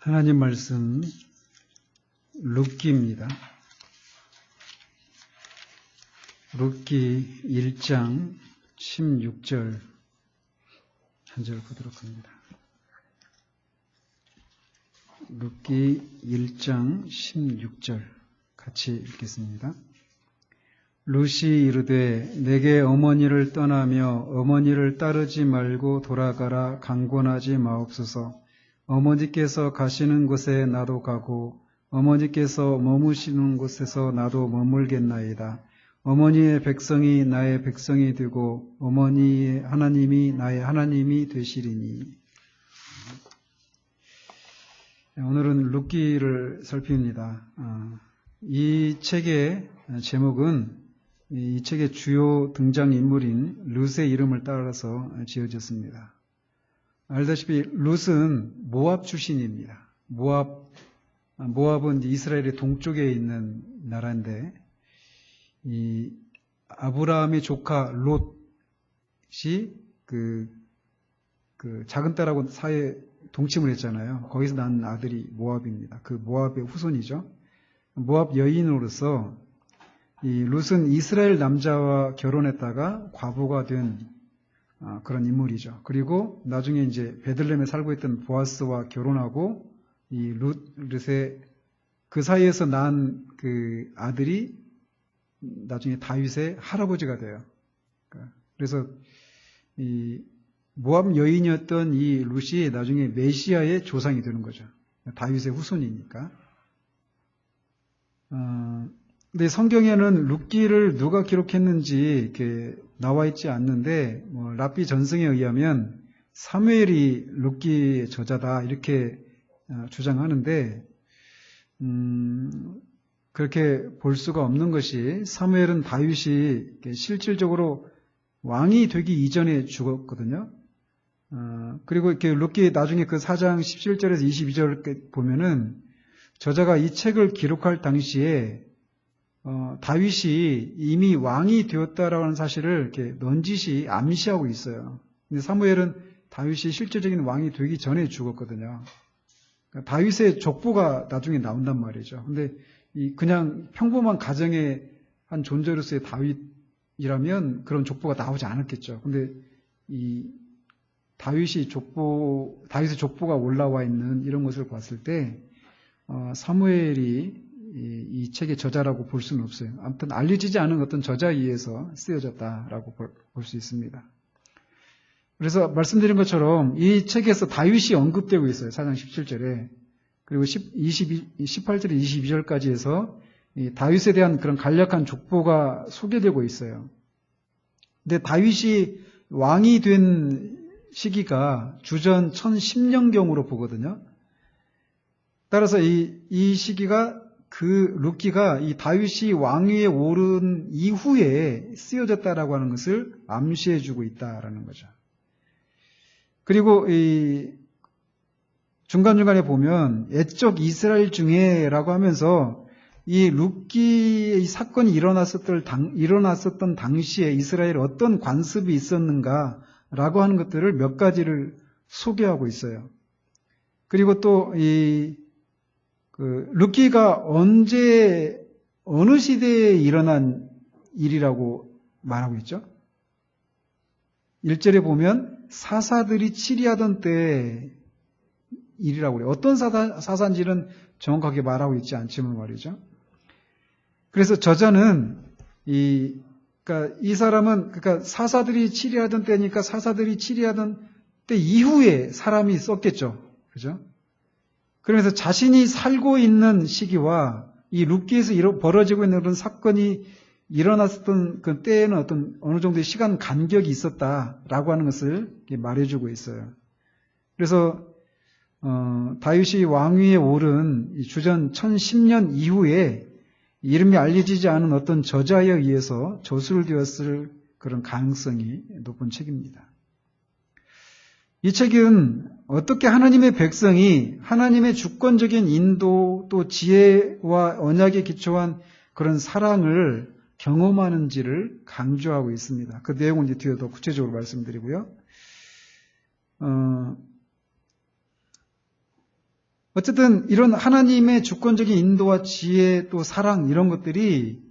하나님 말씀 룻기입니다. 룻기 1장 16절 한 절 보도록 합니다. 룻기 1장 16절 같이 읽겠습니다. 룻이 이르되 내게 어머니를 떠나며 어머니를 따르지 말고 돌아가라. 강권하지 마옵소서. 어머니께서 가시는 곳에 나도 가고 어머니께서 머무시는 곳에서 나도 머물겠나이다. 어머니의 백성이 나의 백성이 되고 어머니의 하나님이 나의 하나님이 되시리니. 오늘은 룻기를 살핍니다. 이 책의 제목은 이 책의 주요 등장인물인 룻의 이름을 따라서 지어졌습니다. 알다시피 룻은 모압 출신입니다. 모압은 이스라엘의 동쪽에 있는 나라인데 이 아브라함의 조카 롯이 그 작은 딸하고 사이에 동침을 했잖아요. 거기서 난 아들이 모압입니다. 그 모압의 후손이죠. 모압 여인으로서 이 룻은 이스라엘 남자와 결혼했다가 과부가 된 그런 인물이죠. 그리고 나중에 이제 베들레헴에 살고 있던 보아스와 결혼하고 이 룻의 그 사이에서 난 그 아들이 나중에 다윗의 할아버지가 돼요. 그래서 이 모압 여인이었던 이 룻이 나중에 메시아의 조상이 되는 거죠. 다윗의 후손이니까. 근데 성경에는 룻기를 누가 기록했는지 이렇게 나와 있지 않는데 랍비 전승에 의하면 사무엘이 룻기의 저자다 이렇게 주장하는데 그렇게 볼 수가 없는 것이 사무엘은 다윗이 실질적으로 왕이 되기 이전에 죽었거든요. 그리고 이렇게 룻기 나중에 그 4장 17절에서 22절 보면은 저자가 이 책을 기록할 당시에 다윗이 이미 왕이 되었다라고 하는 사실을 이렇게 넌지시 암시하고 있어요. 근데 사무엘은 다윗이 실질적인 왕이 되기 전에 죽었거든요. 그러니까 다윗의 족보가 나중에 나온단 말이죠. 근데 그냥 평범한 가정의 한 존재로서의 다윗이라면 그런 족보가 나오지 않았겠죠. 근데 이 다윗의 족보가 올라와 있는 이런 것을 봤을 때 사무엘이 이 책의 저자라고 볼 수는 없어요. 아무튼 알려지지 않은 어떤 저자에 의해서 쓰여졌다라고 볼 수 있습니다. 그래서 말씀드린 것처럼 이 책에서 다윗이 언급되고 있어요. 4장 17절에. 그리고 18절 22절까지 해서 다윗에 대한 그런 간략한 족보가 소개되고 있어요. 근데 다윗이 왕이 된 시기가 주전 1010년경으로 보거든요. 따라서 이 시기가 룻기가 이 다윗이 왕위에 오른 이후에 쓰여졌다라고 하는 것을 암시해주고 있다라는 거죠. 그리고 이 중간중간에 보면 애적 이스라엘 중에라고 하면서 이 룻기의 사건이 일어났었던 당시에 이스라엘에 어떤 관습이 있었는가라고 하는 것들을 몇 가지를 소개하고 있어요. 그리고 또 룻기가 언제 어느 시대에 일어난 일이라고 말하고 있죠? 1절에 보면 사사들이 치리하던 때 일이라고 그래요. 어떤 사사인지는 정확하게 말하고 있지 않지만 말이죠. 그래서 저자는 이 사람은 사사들이 치리하던 때니까 사사들이 치리하던 때 이후에 사람이 썼겠죠. 그죠? 그러면서 자신이 살고 있는 시기와 이 룻기에서 벌어지고 있는 그런 사건이 일어났었던 그 때에는 어느 정도의 시간 간격이 있었다라고 하는 것을 말해주고 있어요. 그래서 다윗이 왕위에 오른 주전 1010년 이후에 이름이 알려지지 않은 어떤 저자에 의해서 저술되었을 그런 가능성이 높은 책입니다. 이 책은 어떻게 하나님의 백성이 하나님의 주권적인 인도 또 지혜와 언약에 기초한 그런 사랑을 경험하는지를 강조하고 있습니다. 그 내용은 이제 뒤에 더 구체적으로 말씀드리고요. 어쨌든 이런 하나님의 주권적인 인도와 지혜 또 사랑 이런 것들이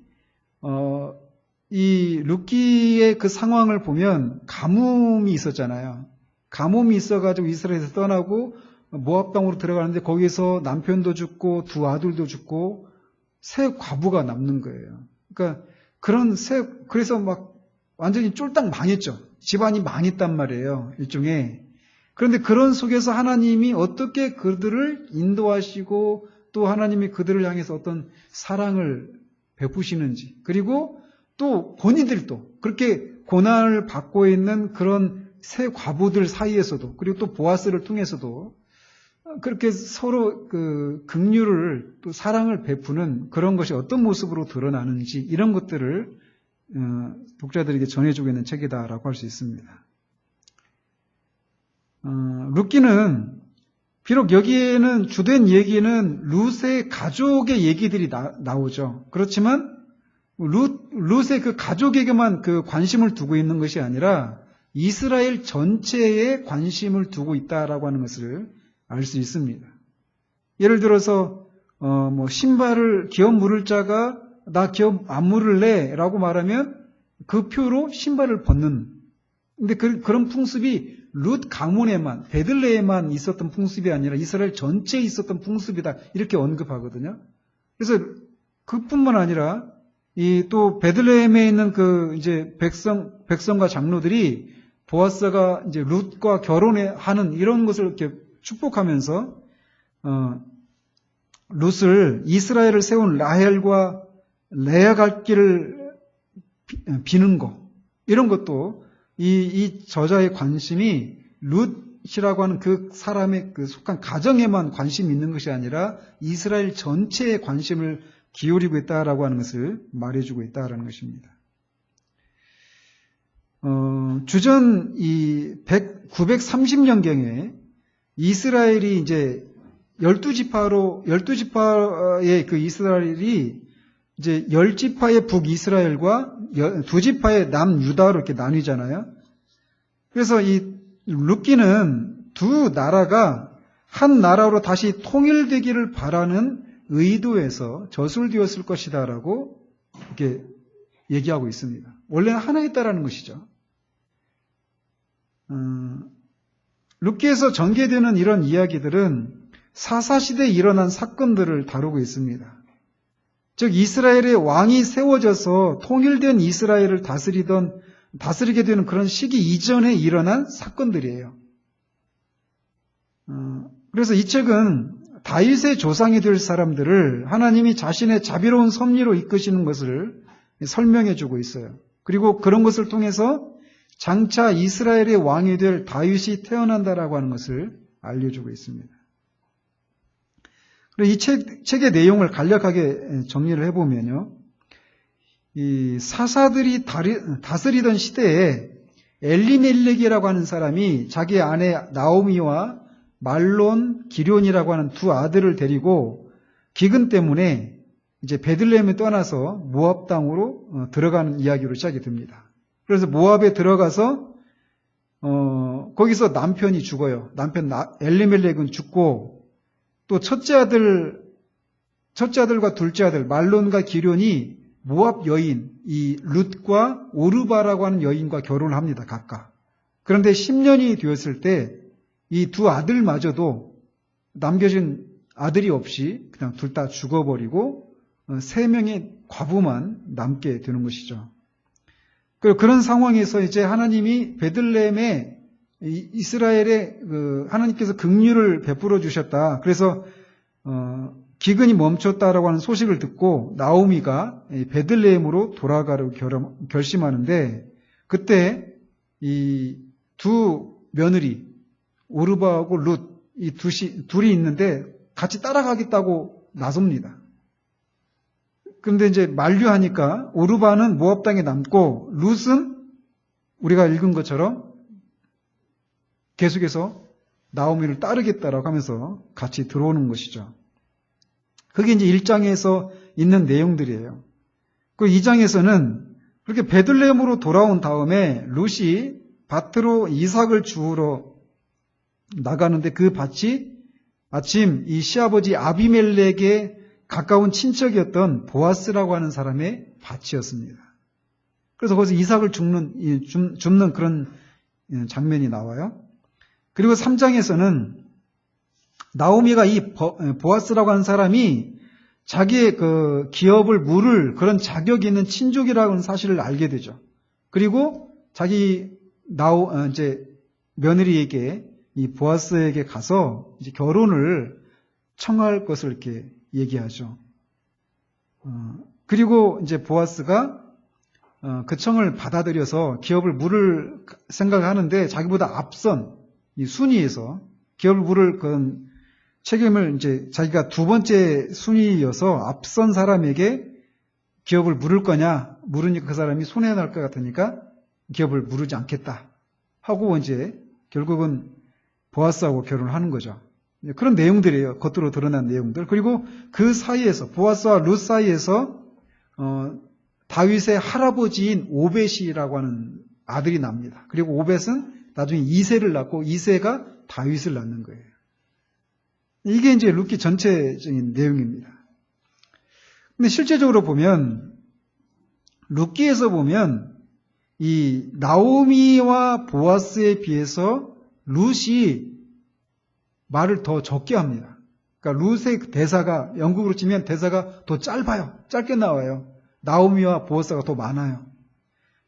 이 룻기의 그 상황을 보면 가뭄이 있었잖아요. 가뭄이 있어가지고 이스라엘에서 떠나고 모압 땅으로 들어가는데 거기서 남편도 죽고 두 아들도 죽고 새 과부가 남는 거예요. 그러니까 그래서 막 완전히 쫄딱 망했죠. 집안이 망했단 말이에요. 일종의. 그런데 그런 속에서 하나님이 어떻게 그들을 인도하시고 또 하나님이 그들을 향해서 어떤 사랑을 베푸시는지, 그리고 또 본인들도 그렇게 고난을 받고 있는 그런 새 과부들 사이에서도, 그리고 또 보아스를 통해서도 그렇게 서로 그 긍휼을 또 사랑을 베푸는 그런 것이 어떤 모습으로 드러나는지, 이런 것들을 독자들에게 전해주고 있는 책이다라고 할 수 있습니다. 룻기는 비록 여기에는 주된 얘기는 룻의 가족의 얘기들이 나오죠. 그렇지만 룻의 그 가족에게만 그 관심을 두고 있는 것이 아니라 이스라엘 전체에 관심을 두고 있다라고 하는 것을 알 수 있습니다. 예를 들어서 신발을 기업 물을 자가 나 기업 안 물을래 라고 말하면 그 표로 신발을 벗는, 근데 그런 풍습이 룻 가문에만, 베들레헴에만 있었던 풍습이 아니라 이스라엘 전체에 있었던 풍습이다, 이렇게 언급하거든요. 그래서 그뿐만 아니라 또 베들레헴에 있는 이제 백성과 장로들이 보아스가 이제 룻과 결혼하는 이런 것을 이렇게 축복하면서 룻을, 이스라엘을 세운 라헬과 레아 갈 길을 비는 거, 이런 것도 이 저자의 관심이 룻이라고 하는 그 사람의 그 속한 가정에만 관심이 있는 것이 아니라 이스라엘 전체에 관심을 기울이고 있다라고 하는 것을 말해주고 있다라는 것입니다. 주전 930년경에 이스라엘이 이제 12지파의 그 이스라엘이 이제 10지파의 북이스라엘과 2지파의 남유다로 이렇게 나뉘잖아요. 그래서 이 룻기는 두 나라가 한 나라로 다시 통일되기를 바라는 의도에서 저술되었을 것이다라고 이렇게 얘기하고 있습니다. 원래는 하나였다라는 것이죠. 룻기에서 전개되는 이런 이야기들은 사사시대에 일어난 사건들을 다루고 있습니다. 즉 이스라엘의 왕이 세워져서 통일된 이스라엘을 다스리게 되는 그런 시기 이전에 일어난 사건들이에요. 그래서 이 책은 다윗의 조상이 될 사람들을 하나님이 자신의 자비로운 섭리로 이끄시는 것을 설명해 주고 있어요. 그리고 그런 것을 통해서 장차 이스라엘의 왕이 될 다윗이 태어난다라고 하는 것을 알려주고 있습니다. 그리고 이 책의 내용을 간략하게 정리를 해보면요. 이 사사들이 다스리던 시대에 엘리멜렉이라고 하는 사람이 자기 아내 나오미와 말론, 기럐이라고 하는 두 아들을 데리고 기근 때문에 이제 베들레헴에 떠나서 모압 땅으로 들어가는 이야기로 시작이 됩니다. 그래서 모압에 들어가서 거기서 남편이 죽어요. 남편 엘리멜렉은 죽고 또 첫째 아들과 둘째 아들 말론과 기럐이 모압 여인 이 룻과 오르바라고 하는 여인과 결혼을 합니다. 각각. 그런데 10년이 되었을 때 이 두 아들마저도 남겨진 아들이 없이 그냥 둘 다 죽어버리고 3명의 과부만 남게 되는 것이죠. 그런 상황에서 이제 하나님이 베들레헴에 이스라엘에 하나님께서 긍휼을 베풀어 주셨다. 그래서 기근이 멈췄다라고 하는 소식을 듣고 나오미가 베들레헴으로 돌아가려고 결심하는데 그때 이 두 며느리 오르바하고 룻 이 둘이 있는데 같이 따라가겠다고 나섭니다. 그런데 이제 만류하니까 오르바는 모압 땅에 남고 룻은 우리가 읽은 것처럼 계속해서 나오미를 따르겠다라고 하면서 같이 들어오는 것이죠. 그게 이제 1장에서 있는 내용들이에요. 그 2장에서는 그렇게 베들레헴으로 돌아온 다음에 룻이 밭으로 이삭을 주우러 나가는데 그 밭이 마침 이 시아버지 아비멜렉의 가까운 친척이었던 보아스라고 하는 사람의 밭이었습니다. 그래서 거기서 이삭을 줍는 그런 장면이 나와요. 그리고 3장에서는 나오미가 이 보아스라고 하는 사람이 자기의 그 기업을 물을 그런 자격이 있는 친족이라는 사실을 알게 되죠. 그리고 자기 이제 며느리에게 이 보아스에게 가서 이제 결혼을 청할 것을 이렇게 얘기하죠. 그리고 이제 보아스가 그 청을 받아들여서 기업을 물을 생각을 하는데 자기보다 앞선 이 순위에서 기업을 물을 그런 책임을 이제 자기가 두 번째 순위여서 앞선 사람에게 기업을 물을 거냐, 물으니까 그 사람이 손해날 것 같으니까 기업을 물으지 않겠다 하고 이제 결국은 보아스하고 결혼을 하는 거죠. 그런 내용들이에요. 겉으로 드러난 내용들. 그리고 그 사이에서 보아스와 룻 사이에서 다윗의 할아버지인 오벳이라고 하는 아들이 납니다. 그리고 오벳은 나중에 이새를 낳고 이새가 다윗을 낳는 거예요. 이게 이제 룻기 전체적인 내용입니다. 근데 실제적으로 보면 룻기에서 보면 이 나오미와 보아스에 비해서 룻이 말을 더 적게 합니다. 그러니까 룻의 대사가 영국으로 치면 대사가 더 짧아요. 짧게 나와요. 나오미와 보아스가 더 많아요.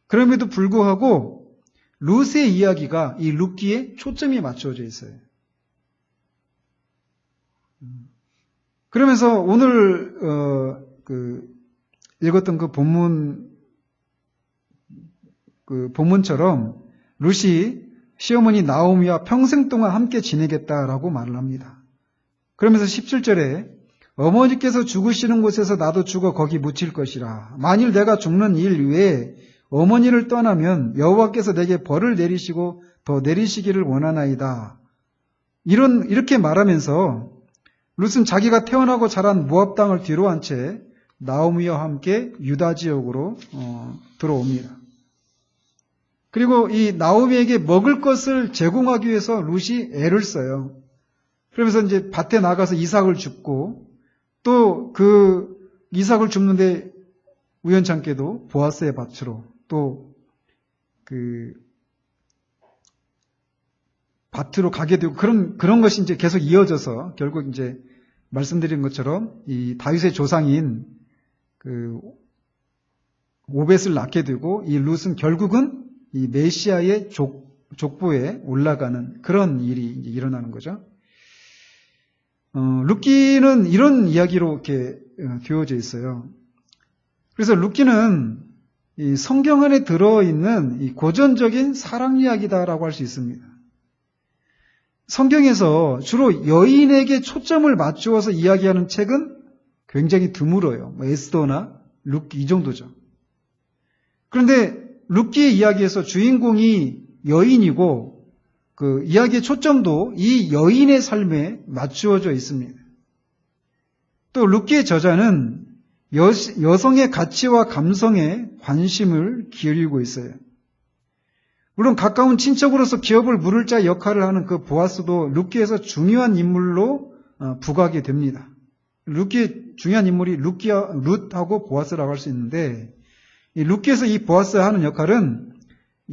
그럼에도 불구하고 룻의 이야기가 이 룻기에 초점이 맞춰져 있어요. 그러면서 오늘 읽었던 그 본문처럼 룻이 시어머니 나오미와 평생 동안 함께 지내겠다라고 말을 합니다. 그러면서 17절에 어머니께서 죽으시는 곳에서 나도 죽어 거기 묻힐 것이라. 만일 내가 죽는 일 외에 어머니를 떠나면 여호와께서 내게 벌을 내리시고 더 내리시기를 원하나이다. 이렇게 말하면서 룻은 자기가 태어나고 자란 모압 땅을 뒤로 한 채 나오미와 함께 유다 지역으로 들어옵니다. 그리고 이 나오미에게 먹을 것을 제공하기 위해서 룻이 애를 써요. 그러면서 이제 밭에 나가서 이삭을 줍고 또 그 이삭을 줍는데 우연찮게도 보아스의 밭으로 또 그 밭으로 가게 되고 그런 것이 이제 계속 이어져서 결국 이제 말씀드린 것처럼 이 다윗의 조상인 그 오벳을 낳게 되고 이 룻은 결국은 이 메시아의 족보에 올라가는 그런 일이 이제 일어나는 거죠. 룻기는 이런 이야기로 이렇게 되어져 있어요. 그래서 룻기는 이 성경 안에 들어있는 이 고전적인 사랑 이야기다라고 할 수 있습니다. 성경에서 주로 여인에게 초점을 맞추어서 이야기하는 책은 굉장히 드물어요. 에스더나 룻기 이 정도죠. 그런데 룻기의 이야기에서 주인공이 여인이고 그 이야기의 초점도 이 여인의 삶에 맞추어져 있습니다. 또 룻기의 저자는 여성의 가치와 감성에 관심을 기울이고 있어요. 물론 가까운 친척으로서 기업을 물을 자 역할을 하는 그 보아스도 룻기에서 중요한 인물로 부각이 됩니다. 룻기의 중요한 인물이 룻하고 보아스라고 할 수 있는데 이 룻기에서 이 보아스가 하는 역할은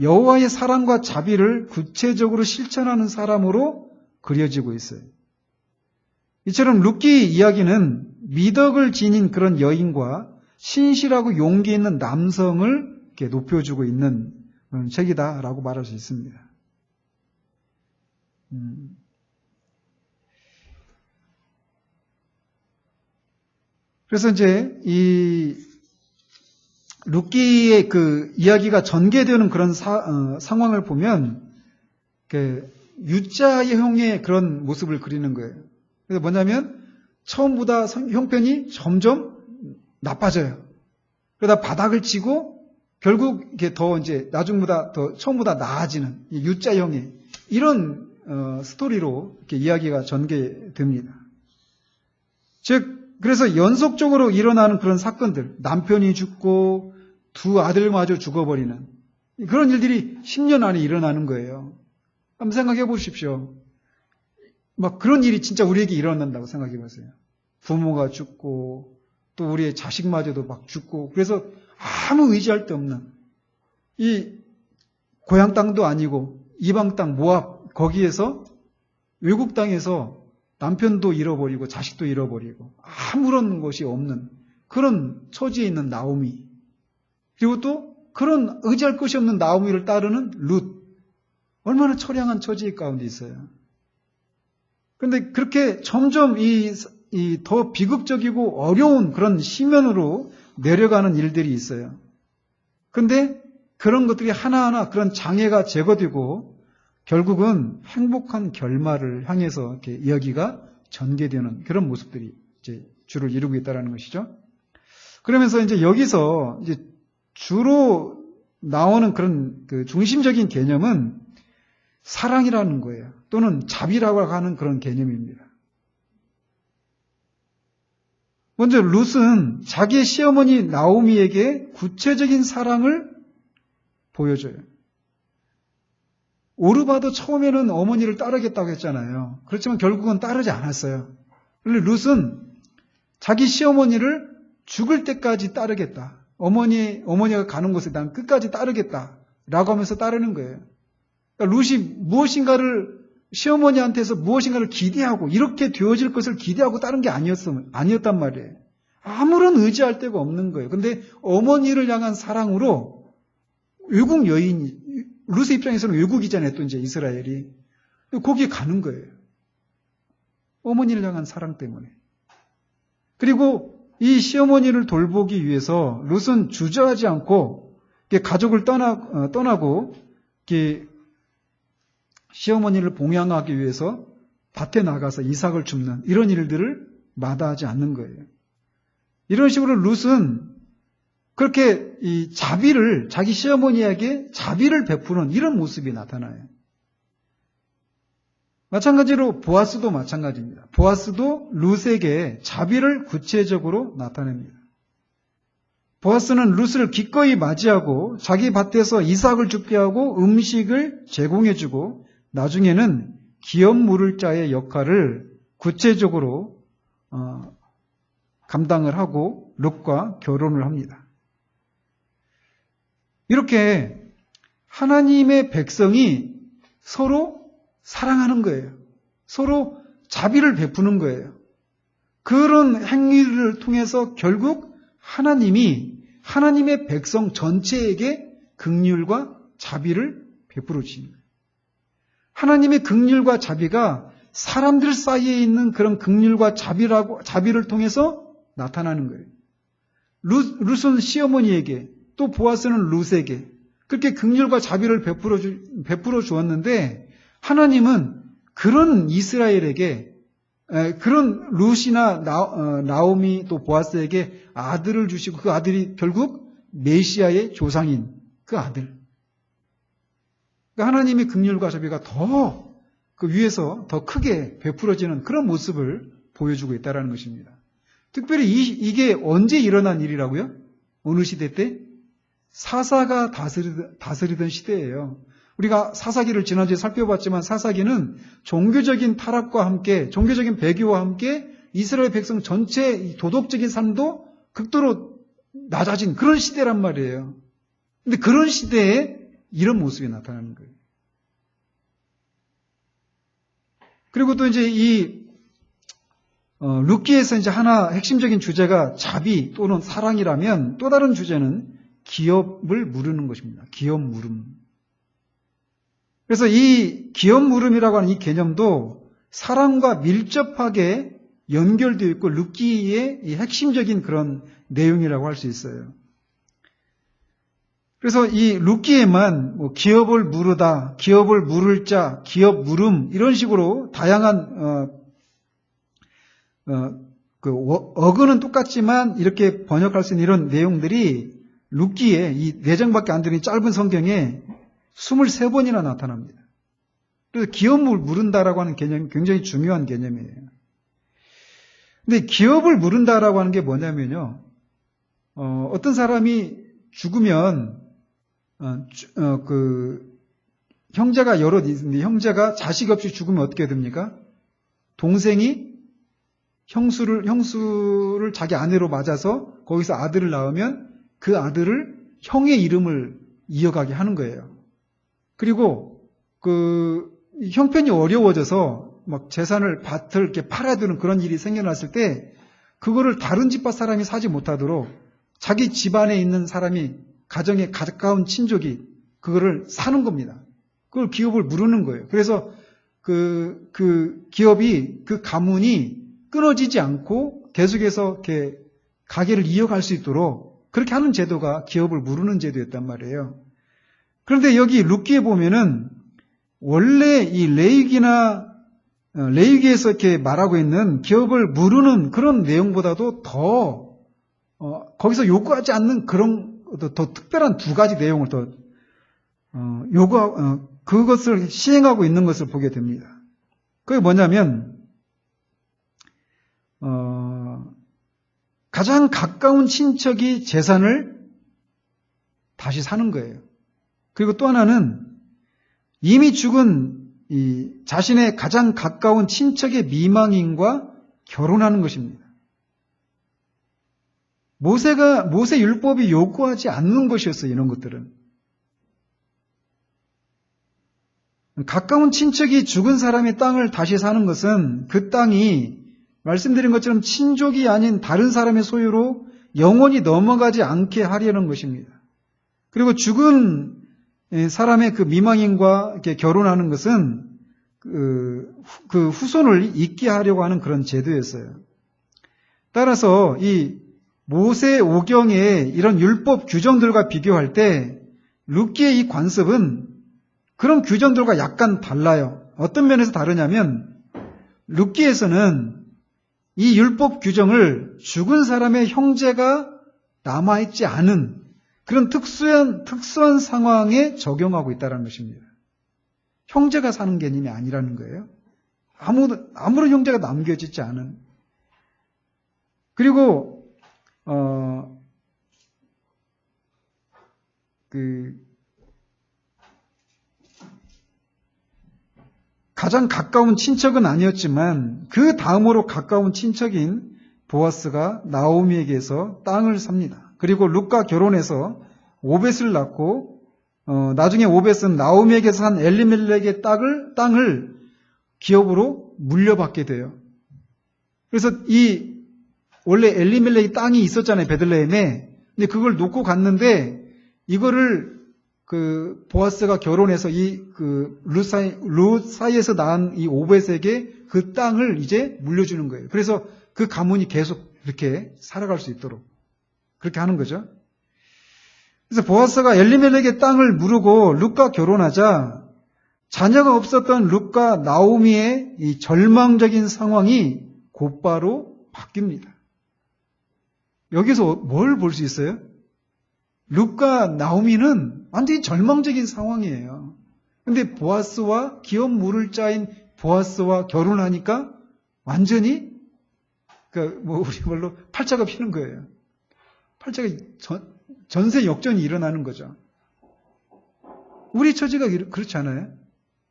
여호와의 사랑과 자비를 구체적으로 실천하는 사람으로 그려지고 있어요. 이처럼 룻기 이야기는 미덕을 지닌 그런 여인과 신실하고 용기 있는 남성을 이렇게 높여주고 있는 책이다라고 말할 수 있습니다. 그래서 이제 이 룻기의 그 이야기가 전개되는 그런 상황을 보면 U자형의 그런 모습을 그리는 거예요. 그래서 뭐냐면 처음보다 형편이 점점 나빠져요. 그러다 바닥을 치고 결국 이게 더 이제 나중보다 더 처음보다 나아지는 U자형의 이런 스토리로 이렇게 이야기가 전개됩니다. 즉 그래서 연속적으로 일어나는 그런 사건들, 남편이 죽고 두 아들마저 죽어버리는 그런 일들이 10년 안에 일어나는 거예요. 한번 생각해 보십시오. 막 그런 일이 진짜 우리에게 일어난다고 생각해 보세요. 부모가 죽고 또 우리의 자식마저도 막 죽고 그래서 아무 의지할 데 없는 이 고향 땅도 아니고 이방 땅 모압 거기에서 외국 땅에서 남편도 잃어버리고 자식도 잃어버리고 아무런 것이 없는 그런 처지에 있는 나오미 그리고 또 그런 의지할 것이 없는 나오미를 따르는 룻 얼마나 처량한 처지 가운데 있어요. 그런데 그렇게 점점 이 더 비극적이고 어려운 그런 시면으로 내려가는 일들이 있어요. 그런데 그런 것들이 하나하나 그런 장애가 제거되고 결국은 행복한 결말을 향해서 이렇게 이야기가 전개되는 그런 모습들이 이제 주를 이루고 있다는 것이죠. 그러면서 이제 여기서 이제 주로 나오는 그런 그 중심적인 개념은 사랑이라는 거예요. 또는 자비라고 하는 그런 개념입니다. 먼저 룻은 자기의 시어머니 나오미에게 구체적인 사랑을 보여줘요. 오르바도 처음에는 어머니를 따르겠다고 했잖아요. 그렇지만 결국은 따르지 않았어요. 그런데 룻은 자기 시어머니를 죽을 때까지 따르겠다. 어머니가 가는 곳에 난 끝까지 따르겠다라고 하면서 따르는 거예요. 그러니까 룻이 무엇인가를 시어머니한테서 무엇인가를 기대하고 이렇게 되어질 것을 기대하고 따른 게 아니었단 말이에요. 아무런 의지할 데가 없는 거예요. 그런데 어머니를 향한 사랑으로 외국 여인이 룻의 입장에서는 외국이잖아요. 또 이제 이스라엘이 거기에 가는 거예요. 어머니를 향한 사랑 때문에. 그리고 이 시어머니를 돌보기 위해서 룻은 주저하지 않고 가족을 떠나고 시어머니를 봉양하기 위해서 밭에 나가서 이삭을 줍는 이런 일들을 마다하지 않는 거예요. 이런 식으로 룻은 그렇게 이 자비를 자기 시어머니에게 자비를 베푸는 이런 모습이 나타나요. 마찬가지로 보아스도 마찬가지입니다. 보아스도 룻에게 자비를 구체적으로 나타냅니다. 보아스는 룻을 기꺼이 맞이하고 자기 밭에서 이삭을 줍게 하고 음식을 제공해주고 나중에는 기업 물을 자의 역할을 구체적으로 감당을 하고 룻과 결혼을 합니다. 이렇게 하나님의 백성이 서로 사랑하는 거예요. 서로 자비를 베푸는 거예요. 그런 행위를 통해서 결국 하나님이 하나님의 백성 전체에게 긍휼과 자비를 베풀어 주십니다. 하나님의 긍휼과 자비가 사람들 사이에 있는 그런 긍휼과 자비를 통해서 나타나는 거예요. 룻은 시어머니에게 또 보아스는 룻에게 그렇게 긍휼과 자비를 베풀어 주었는데 하나님은 그런 이스라엘에게 그런 룻이나 나오미 또 보아스에게 아들을 주시고 그 아들이 결국 메시아의 조상인 그 아들. 그러니까 하나님의 긍휼과 자비가 더 그 위에서 더 크게 베풀어지는 그런 모습을 보여주고 있다는 것입니다. 특별히 이게 언제 일어난 일이라고요? 어느 시대 때? 사사가 다스리던 시대예요. 우리가 사사기를 지난주에 살펴봤지만 사사기는 종교적인 타락과 함께 종교적인 배교와 함께 이스라엘 백성 전체의 도덕적인 삶도 극도로 낮아진 그런 시대란 말이에요. 근데 그런 시대에 이런 모습이 나타나는 거예요. 그리고 또 이제 이 룻기에서 이제 하나 핵심적인 주제가 자비 또는 사랑이라면 또 다른 주제는 기업을 물으는 것입니다. 기업 물음. 그래서 이 기업 물음이라고 하는 이 개념도 사랑과 밀접하게 연결되어 있고 룻기의 이 핵심적인 그런 내용이라고 할 수 있어요. 그래서 이 룻기에만 뭐 기업을 물으다, 기업을 물을 자, 기업 물음 이런 식으로 다양한 어근은 똑같지만 이렇게 번역할 수 있는 이런 내용들이 룻기에 이 4장밖에 안 되는 짧은 성경에 23번이나 나타납니다. 그래서 기업을 물은다라고 하는 개념이 굉장히 중요한 개념이에요. 근데 기업을 물은다라고 하는 게 뭐냐면요. 어떤 사람이 죽으면 형제가 여럿 있는데 형제가 자식 없이 죽으면 어떻게 됩니까? 동생이 형수를 자기 아내로 맞아서 거기서 아들을 낳으면 그 아들을 형의 이름을 이어가게 하는 거예요. 그리고 그 형편이 어려워져서 막 재산을 밭을 이렇게 팔아두는 그런 일이 생겨났을 때 그거를 다른 집밭 사람이 사지 못하도록 자기 집안에 있는 사람이 가정에 가까운 친족이 그거를 사는 겁니다. 그걸 기업을 무르는 거예요. 그래서 그 기업이 그 가문이 끊어지지 않고 계속해서 이렇게 가게를 이어갈 수 있도록 그렇게 하는 제도가 기업을 무르는 제도였단 말이에요. 그런데 여기 룻기에 보면은 원래 이 레위기에서 이렇게 말하고 있는 기업을 무르는 그런 내용보다도 더 거기서 요구하지 않는 그런 더 특별한 두 가지 내용을 더 그것을 시행하고 있는 것을 보게 됩니다. 그게 뭐냐면 가장 가까운 친척이 재산을 다시 사는 거예요. 그리고 또 하나는 이미 죽은 이 자신의 가장 가까운 친척의 미망인과 결혼하는 것입니다. 모세 율법이 요구하지 않는 것이었어요. 이런 것들은. 가까운 친척이 죽은 사람의 땅을 다시 사는 것은 그 땅이 말씀드린 것처럼 친족이 아닌 다른 사람의 소유로 영원히 넘어가지 않게 하려는 것입니다. 그리고 죽은 사람의 그 미망인과 이렇게 결혼하는 것은 그 후손을 잇게 하려고 하는 그런 제도였어요. 따라서 이 모세 오경의 이런 율법 규정들과 비교할 때 룻기의 이 관습은 그런 규정들과 약간 달라요. 어떤 면에서 다르냐면 룻기에서는 이 율법 규정을 죽은 사람의 형제가 남아있지 않은 그런 특수한 상황에 적용하고 있다는 것입니다. 형제가 사는 개념이 아니라는 거예요. 아무런 형제가 남겨지지 않은. 그리고 가장 가까운 친척은 아니었지만 그 다음으로 가까운 친척인 보아스가 나오미에게서 땅을 삽니다. 그리고 룻과 결혼해서 오벳을 낳고 나중에 오벳은 나오미에게서 산 엘리멜렉의 땅을 기업으로 물려받게 돼요. 그래서 원래 엘리멜렉의 땅이 있었잖아요. 베들레헴에. 근데 그걸 놓고 갔는데 이거를 보아스가 결혼해서 룻 사이에서 낳은 이 오벳에게 그 땅을 이제 물려주는 거예요. 그래서 그 가문이 계속 이렇게 살아갈 수 있도록 그렇게 하는 거죠. 그래서 보아스가 엘리멜렉의 땅을 무르고 룻과 결혼하자 자녀가 없었던 룻과 나오미의 이 절망적인 상황이 곧바로 바뀝니다. 여기서 뭘 볼 수 있어요? 룻과 나오미는 완전히 절망적인 상황이에요. 근데 보아스와 기업 물을 자인 보아스와 결혼하니까 완전히 우리 말로 팔자가 피는 거예요. 팔자가 전세 역전이 일어나는 거죠. 우리 처지가 그렇지 않아요?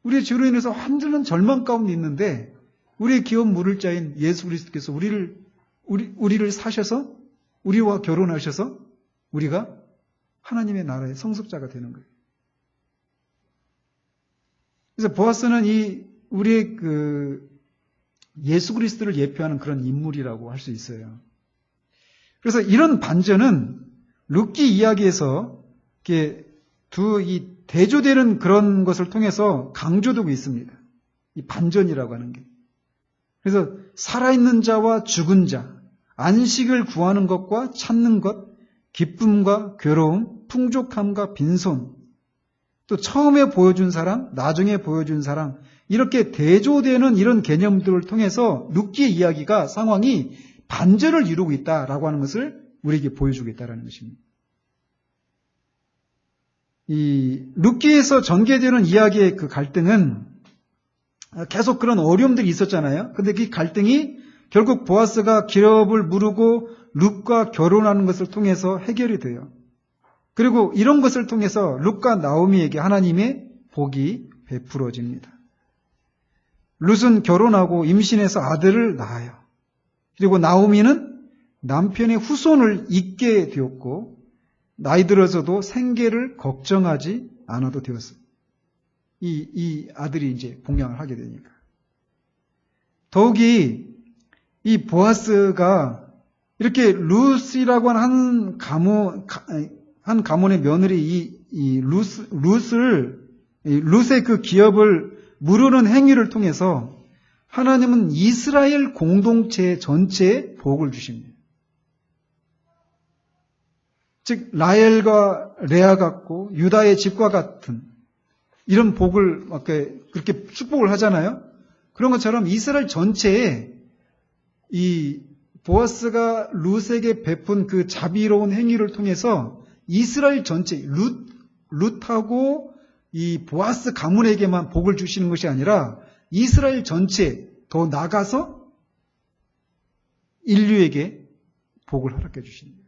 우리의 죄로 인해서 완전한 절망 가운데 있는데 우리의 기업 물을 자인 예수 그리스도께서 우리를 사셔서 우리와 결혼하셔서 우리가 하나님의 나라의 성속자가 되는 거예요. 그래서 보아스는 우리의 예수 그리스도를 예표하는 그런 인물이라고 할 수 있어요. 그래서 이런 반전은 룻기 이야기에서 이 대조되는 그런 것을 통해서 강조되고 있습니다. 이 반전이라고 하는 게. 그래서 살아있는 자와 죽은 자, 안식을 구하는 것과 찾는 것, 기쁨과 괴로움, 풍족함과 빈손, 또 처음에 보여준 사랑, 나중에 보여준 사랑, 이렇게 대조되는 이런 개념들을 통해서 룻기의 이야기가 상황이 반전을 이루고 있다라고 하는 것을 우리에게 보여주고 있다는 것입니다. 이 룻기에서 전개되는 이야기의 그 갈등은 계속 그런 어려움들이 있었잖아요. 근데 그 갈등이 결국 보아스가 기업을 무르고 룻과 결혼하는 것을 통해서 해결이 돼요. 그리고 이런 것을 통해서 룻과 나오미에게 하나님의 복이 베풀어집니다. 룻은 결혼하고 임신해서 아들을 낳아요. 그리고 나오미는 남편의 후손을 잇게 되었고 나이 들어서도 생계를 걱정하지 않아도 되었어요. 이 아들이 이제 봉양을 하게 되니까. 더욱이 이 보아스가 이렇게 룻이라고 하는 한 가문의 며느리 이 룻의 그 기업을 무르는 행위를 통해서 하나님은 이스라엘 공동체 전체에 복을 주십니다. 즉 라헬과 레아 같고 유다의 집과 같은 이런 복을 그렇게 축복을 하잖아요. 그런 것처럼 이스라엘 전체에 이 보아스가 룻에게 베푼 그 자비로운 행위를 통해서 이스라엘 전체 룻하고 이 보아스 가문에게만 복을 주시는 것이 아니라 이스라엘 전체 더 나가서 인류에게 복을 허락해 주십니다.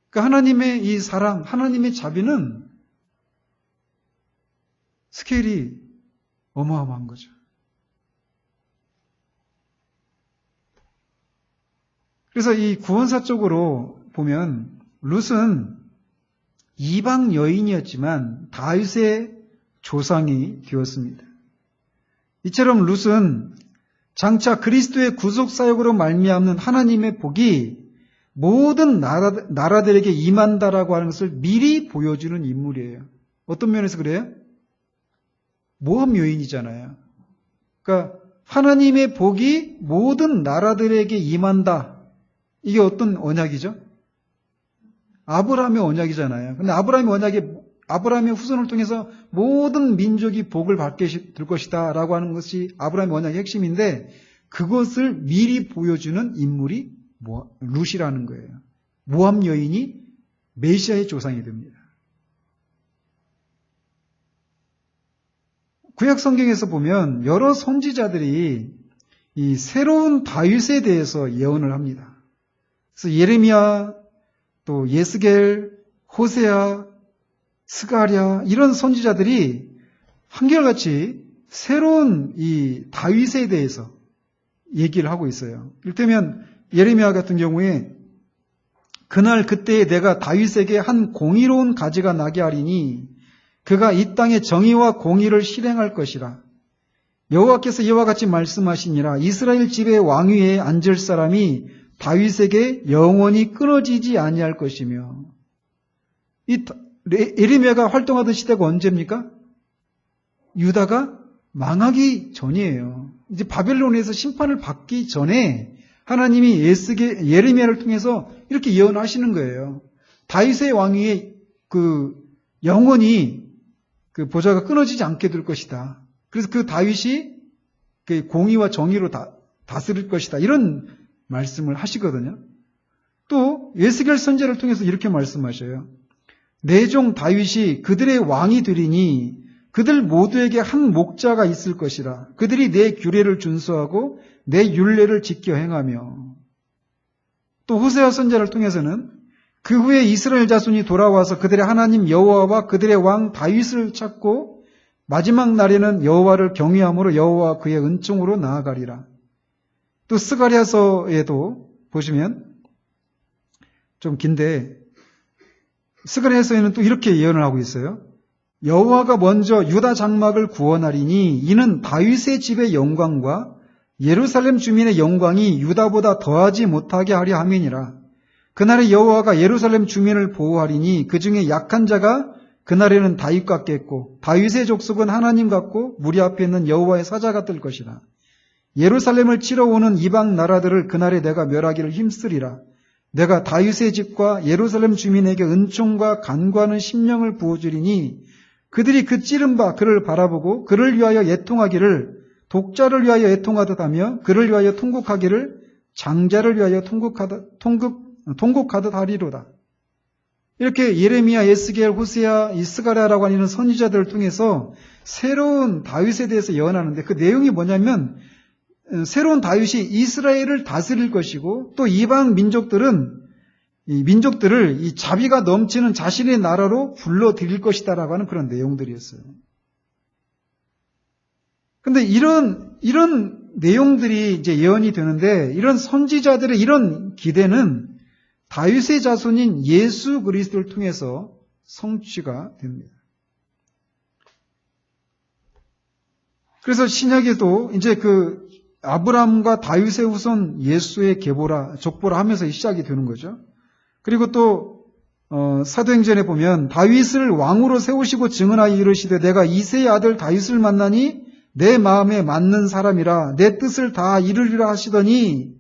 그러니까 하나님의 이 사랑, 하나님의 자비는 스케일이 어마어마한 거죠. 그래서 이 구원사적으로 보면 룻은 이방 여인이었지만 다윗의 조상이 되었습니다. 이처럼 룻은 장차 그리스도의 구속사역으로 말미암는 하나님의 복이 모든 나라들에게 임한다라고 하는 것을 미리 보여주는 인물이에요. 어떤 면에서 그래요? 모함 여인이잖아요. 그러니까 하나님의 복이 모든 나라들에게 임한다. 이게 어떤 언약이죠? 아브라함의 언약이잖아요. 근데 아브라함의 후손을 통해서 모든 민족이 복을 받게 될 것이다 라고 하는 것이 아브라함의 언약의 핵심인데 그것을 미리 보여주는 인물이 룻이라는 거예요. 모함 여인이 메시아의 조상이 됩니다. 구약 성경에서 보면 여러 선지자들이 이 새로운 다윗에 대해서 예언을 합니다. 그래서 예레미야, 또 예스겔, 호세아, 스가랴 이런 선지자들이 한결같이 새로운 이 다윗에 대해서 얘기를 하고 있어요. 이를테면 예레미야 같은 경우에 그날 그때에 내가 다윗에게 한 공의로운 가지가 나게 하리니 그가 이 땅에 정의와 공의를 실행할 것이라. 여호와께서 이와 같이 말씀하시니라. 이스라엘 집의 왕위에 앉을 사람이 다윗에게 영원히 끊어지지 아니할 것이며. 이 예레미야가 활동하던 시대가 언제입니까? 유다가 망하기 전이에요. 이제 바벨론에서 심판을 받기 전에 하나님이 예레미야를 통해서 이렇게 예언하시는 거예요. 다윗의 왕위에 영원히 그 보좌가 끊어지지 않게 될 것이다. 그래서 그 다윗이 그 공의와 정의로 다스릴 것이다. 이런 말씀을 하시거든요. 또 예스겔 선지자를 통해서 이렇게 말씀하셔요. 내 종 다윗이 그들의 왕이 되리니 그들 모두에게 한 목자가 있을 것이라. 그들이 내 규례를 준수하고 내 율례를 지켜 행하며. 또 호세아 선지자를 통해서는 그 후에 이스라엘 자손이 돌아와서 그들의 하나님 여호와와 그들의 왕 다윗을 찾고 마지막 날에는 여호와를 경외함으로 여호와 그의 은총으로 나아가리라. 또 스가랴서에도 보시면 좀 긴데 스가랴서에는 또 이렇게 예언을 하고 있어요. 여호와가 먼저 유다 장막을 구원하리니 이는 다윗의 집의 영광과 예루살렘 주민의 영광이 유다보다 더하지 못하게 하려 함이니라. 그날에 여호와가 예루살렘 주민을 보호하리니 그 중에 약한 자가 그날에는 다윗 같겠고 다윗의 족속은 하나님 같고 무리 앞에 있는 여호와의 사자 같을 것이라. 예루살렘을 치러 오는 이방 나라들을 그날에 내가 멸하기를 힘쓰리라. 내가 다윗의 집과 예루살렘 주민에게 은총과 간구하는 심령을 부어주리니 그들이 그 찌른 바 그를 바라보고 그를 위하여 애통하기를 독자를 위하여 애통하듯 하며 그를 위하여 통곡하기를 장자를 위하여 통곡하듯 하리로다. 이렇게 예레미야, 에스겔, 호세아, 스가랴라고 하는 선지자들을 통해서 새로운 다윗에 대해서 예언하는데 그 내용이 뭐냐면 새로운 다윗이 이스라엘을 다스릴 것이고 또 이방 민족들은 이 민족들을 이 자비가 넘치는 자신의 나라로 불러들일 것이다라고 하는 그런 내용들이었어요. 근데 이런 내용들이 이제 예언이 되는데 이런 선지자들의 이런 기대는 다윗의 자손인 예수 그리스도를 통해서 성취가 됩니다. 그래서 신약에도 이제 그 아브라함과 다윗의 후손 예수의 족보라 하면서 시작이 되는 거죠. 그리고 또 사도행전에 보면 다윗을 왕으로 세우시고 증언하여 이르시되 내가 이새의 아들 다윗을 만나니 내 마음에 맞는 사람이라 내 뜻을 다 이루리라 하시더니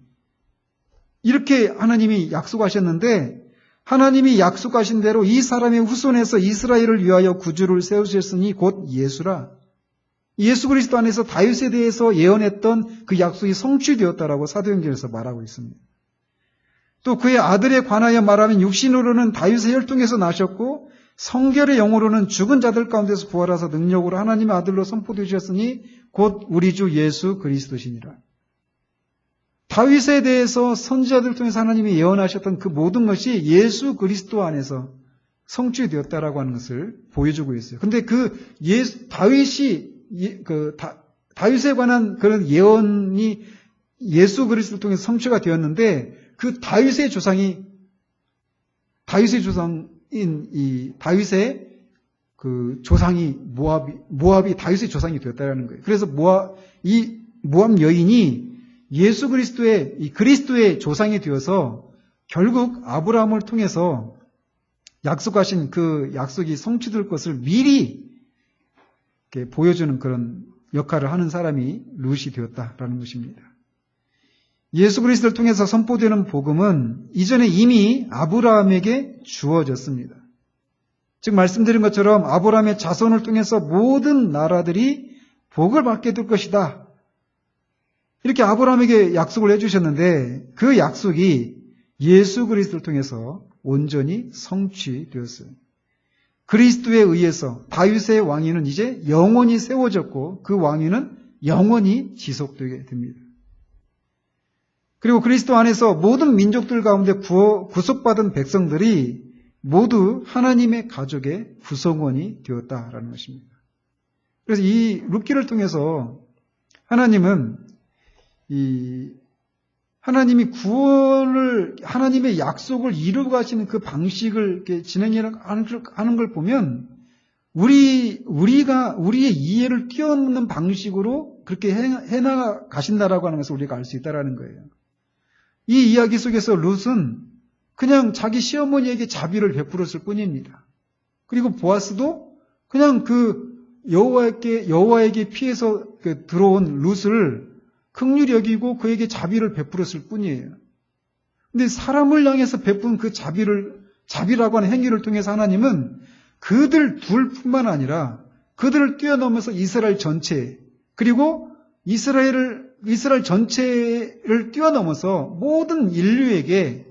이렇게 하나님이 약속하셨는데 하나님이 약속하신 대로 이 사람의 후손에서 이스라엘을 위하여 구주를 세우셨으니 곧 예수라. 예수 그리스도 안에서 다윗에 대해서 예언했던 그 약속이 성취되었다라고 사도행전에서 말하고 있습니다. 또 그의 아들에 관하여 말하면 육신으로는 다윗의 혈통에서 나셨고 성결의 영으로는 죽은 자들 가운데서 부활하사 능력으로 하나님의 아들로 선포되셨으니 곧 우리 주 예수 그리스도시니라. 다윗에 대해서 선지자들을 통해서 하나님이 예언하셨던 그 모든 것이 예수 그리스도 안에서 성취되었다라고 하는 것을 보여주고 있어요. 근데 다윗에 관한 그런 예언이 예수 그리스도를 통해서 성취가 되었는데 그 다윗의 조상인 다윗의 그 조상이 모압이 다윗의 조상이 되었다라는 거예요. 그래서 모압 여인이 예수 그리스도의 조상이 되어서 결국 아브라함을 통해서 약속하신 그 약속이 성취될 것을 미리 이렇게 보여주는 그런 역할을 하는 사람이 룻이 되었다라는 것입니다. 예수 그리스도를 통해서 선포되는 복음은 이전에 이미 아브라함에게 주어졌습니다. 즉 말씀드린 것처럼 아브라함의 자손을 통해서 모든 나라들이 복을 받게 될 것이다. 이렇게 아브라함에게 약속을 해주셨는데 그 약속이 예수 그리스도를 통해서 온전히 성취되었어요. 그리스도에 의해서 다윗의 왕위는 이제 영원히 세워졌고 그 왕위는 영원히 지속되게 됩니다. 그리고 그리스도 안에서 모든 민족들 가운데 구속받은 백성들이 모두 하나님의 가족의 구성원이 되었다라는 것입니다. 그래서 이 룻기를 통해서 하나님은 하나님이 하나님의 약속을 이루고 가시는 그 방식을 이렇게 진행하는 걸 보면 우리의 이해를 뛰어넘는 방식으로 그렇게 해나가 가신다라고 하는 것을 우리가 알 수 있다라는 거예요. 이 이야기 속에서 룻은 그냥 자기 시어머니에게 자비를 베풀었을 뿐입니다. 그리고 보아스도 그냥 그 여호와에게 피해서 들어온 룻을 긍휼히 여기고 그에게 자비를 베풀었을 뿐이에요. 근데 사람을 향해서 베푼 그 자비라고 하는 행위를 통해서 하나님은 그들 둘뿐만 아니라 그들을 뛰어넘어서 이스라엘 전체 그리고 이스라엘 전체를 뛰어넘어서 모든 인류에게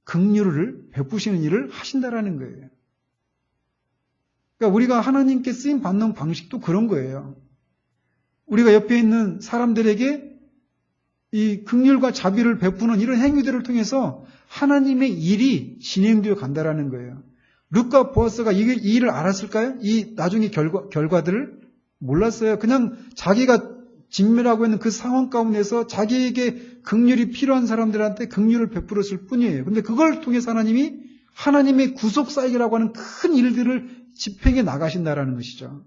긍휼을 베푸시는 일을 하신다라는 거예요. 그러니까 우리가 하나님께 쓰임 받는 방식도 그런 거예요. 우리가 옆에 있는 사람들에게 이 긍휼과 자비를 베푸는 이런 행위들을 통해서 하나님의 일이 진행되어 간다라는 거예요. 룻과 보아스가 이 일을 알았을까요? 이 나중에 결과들을 몰랐어요. 그냥 자기가 직면하고 있는 그 상황 가운데서 자기에게 긍휼이 필요한 사람들한테 긍휼을 베풀었을 뿐이에요. 근데 그걸 통해서 하나님이 하나님의 구속사역이라고 하는 큰 일들을 집행해 나가신다라는 것이죠.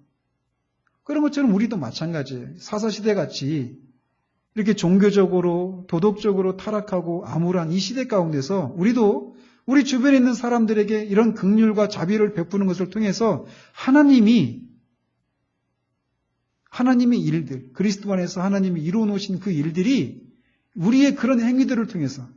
그런 것처럼 우리도 마찬가지예요. 사사시대 같이 이렇게 종교적으로 도덕적으로 타락하고 암울한 이 시대 가운데서 우리도 우리 주변에 있는 사람들에게 이런 긍휼과 자비를 베푸는 것을 통해서 하나님의 일들, 그리스도 안에서 하나님이 이루어 놓으신 그 일들이 우리의 그런 행위들을 통해서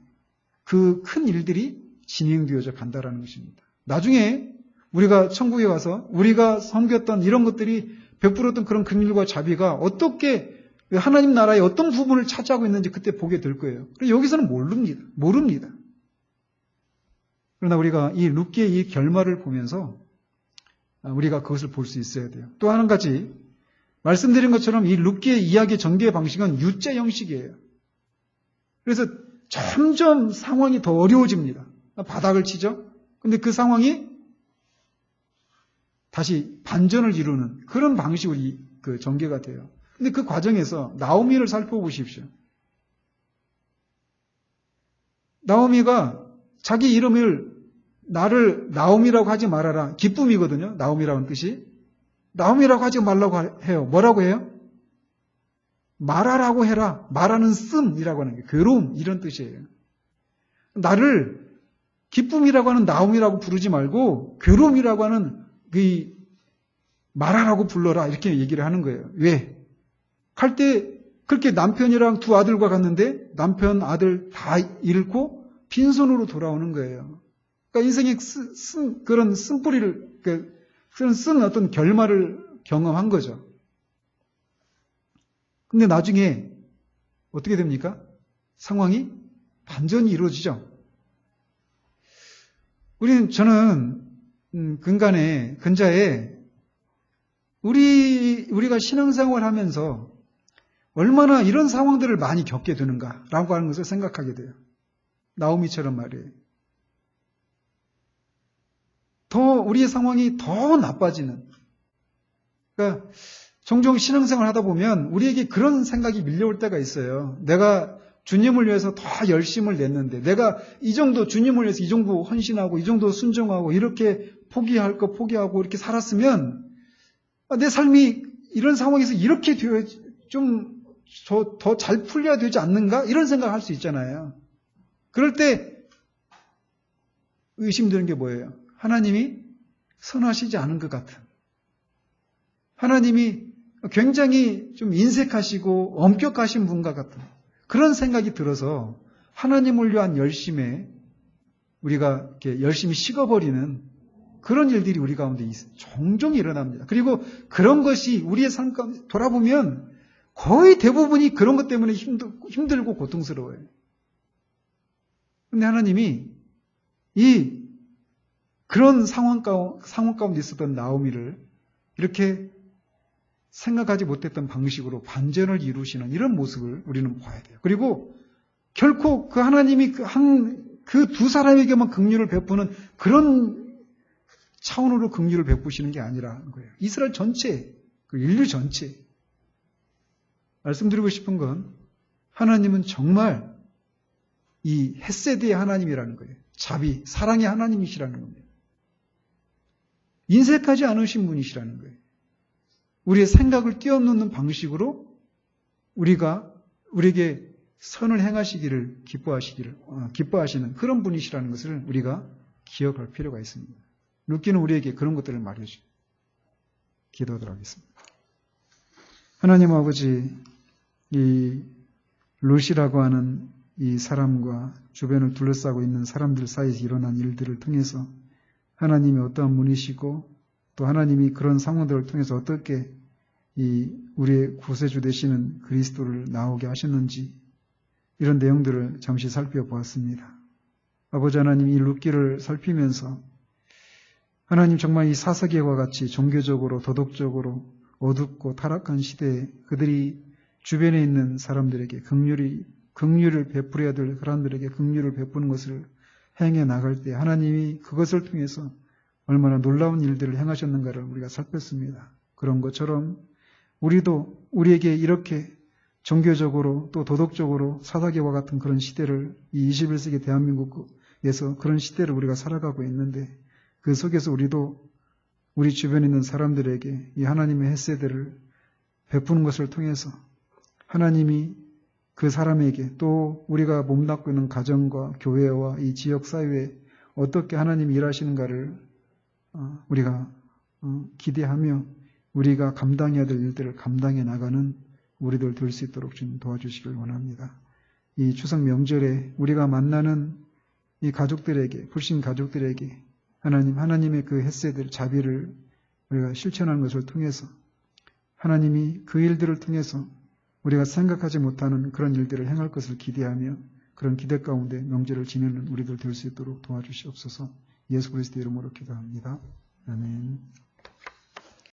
그 큰 일들이 진행되어져 간다라는 것입니다. 나중에 우리가 천국에 가서 우리가 섬겼던 이런 것들이 베풀었던 그런 긍휼과 자비가 어떻게 하나님 나라의 어떤 부분을 차지하고 있는지 그때 보게 될 거예요. 그런데 여기서는 모릅니다. 그러나 우리가 이 룻기의 이 결말을 보면서 우리가 그것을 볼 수 있어야 돼요. 또 한 가지 말씀드린 것처럼 이 룻기의 이야기 전개 방식은 유죄 형식이에요. 그래서 점점 상황이 더 어려워집니다. 바닥을 치죠. 근데 그 상황이 다시 반전을 이루는 그런 방식으로 전개가 돼요. 근데 그 과정에서 나오미를 살펴보십시오. 나오미가 자기 이름을 나를 나오미라고 하지 말아라. 기쁨이거든요. 나오미라는 뜻이. 나오미라고 하지 말라고 해요. 뭐라고 해요? 말하라고 해라. 말하는 씀이라고 하는 게 괴로움 이런 뜻이에요. 나를 기쁨이라고 하는 나오미라고 부르지 말고 괴로움이라고 하는 그 말하라고 불러라 이렇게 얘기를 하는 거예요. 왜? 갈 때 그렇게 남편이랑 두 아들과 갔는데 남편 아들 다 잃고 빈손으로 돌아오는 거예요. 그러니까 인생의 그런 쓴뿌리를 그런 쓴 어떤 결말을 경험한 거죠. 근데 나중에 어떻게 됩니까? 상황이 반전이 이루어지죠. 저는 근자에 우리가 신앙생활을 하면서 얼마나 이런 상황들을 많이 겪게 되는가라고 하는 것을 생각하게 돼요. 나오미처럼 말이에요. 우리의 상황이 더 나빠지는. 그러니까 종종 신앙생활 하다 보면 우리에게 그런 생각이 밀려올 때가 있어요. 내가 주님을 위해서 더 열심을 냈는데 내가 이 정도 주님을 위해서 이 정도 헌신하고 이 정도 순종하고 이렇게 포기할 거 포기하고 이렇게 살았으면 내 삶이 이런 상황에서 이렇게 좀 더 잘 풀려야 되지 않는가? 이런 생각을 할 수 있잖아요. 그럴 때 의심되는 게 뭐예요? 하나님이 선하시지 않은 것 같은. 하나님이 굉장히 좀 인색하시고 엄격하신 분과 같은 그런 생각이 들어서 하나님을 위한 열심에 우리가 이렇게 열심히 식어버리는 그런 일들이 우리 가운데 종종 일어납니다. 그리고 그런 것이 우리의 삶 가운데 돌아보면 거의 대부분이 그런 것 때문에 힘들고 고통스러워요. 그런데 하나님이 그런 상황 가운데 있었던 나오미를 이렇게 생각하지 못했던 방식으로 반전을 이루시는 이런 모습을 우리는 봐야 돼요. 그리고 결코 그 하나님이 그 두 사람에게만 긍휼을 베푸는 그런 차원으로 긍휼을 베푸시는 게 아니라는 거예요. 이스라엘 전체, 그 인류 전체. 말씀드리고 싶은 건 하나님은 정말 이 헷세드의 하나님이라는 거예요. 자비, 사랑의 하나님이시라는 겁니다. 인색하지 않으신 분이시라는 거예요. 우리의 생각을 뛰어넘는 방식으로 우리에게 선을 행하시기를 기뻐하시는 그런 분이시라는 것을 우리가 기억할 필요가 있습니다. 룻기는 우리에게 그런 것들을 말해주죠. 기도하도록 하겠습니다. 하나님 아버지, 이 룻이라고 하는 이 사람과 주변을 둘러싸고 있는 사람들 사이에서 일어난 일들을 통해서 하나님이 어떠한 분이시고 또 하나님이 그런 상황들을 통해서 어떻게 우리의 구세주 되시는 그리스도를 나오게 하셨는지 이런 내용들을 잠시 살펴보았습니다. 아버지 하나님, 이 룻기를 살피면서 하나님 정말 이 사사기와 같이 종교적으로 도덕적으로 어둡고 타락한 시대에 그들이 주변에 있는 사람들에게 긍휼을 베풀어야 될 사람들에게 긍휼을 베푸는 것을 행해 나갈 때 하나님이 그것을 통해서 얼마나 놀라운 일들을 행하셨는가를 우리가 살폈습니다. 그런 것처럼 우리도 우리에게 이렇게 종교적으로 또 도덕적으로 사사기와 같은 그런 시대를 이 21세기 대한민국에서 그런 시대를 우리가 살아가고 있는데 그 속에서 우리도 우리 주변에 있는 사람들에게 이 하나님의 헷세대를 베푸는 것을 통해서 하나님이 그 사람에게 또 우리가 몸담고 있는 가정과 교회와 이 지역 사회에 어떻게 하나님이 일하시는가를 우리가 기대하며 우리가 감당해야 될 일들을 감당해 나가는 우리들 될 수 있도록 주님 도와주시길 원합니다. 이 추석 명절에 우리가 만나는 이 가족들에게, 불신 가족들에게 하나님의 그 헷세들, 자비를 우리가 실천하는 것을 통해서 하나님이 그 일들을 통해서 우리가 생각하지 못하는 그런 일들을 행할 것을 기대하며 그런 기대 가운데 명절을 지내는 우리들 될 수 있도록 도와주시옵소서. 예수 그리스도 이름으로 기도합니다. 아멘.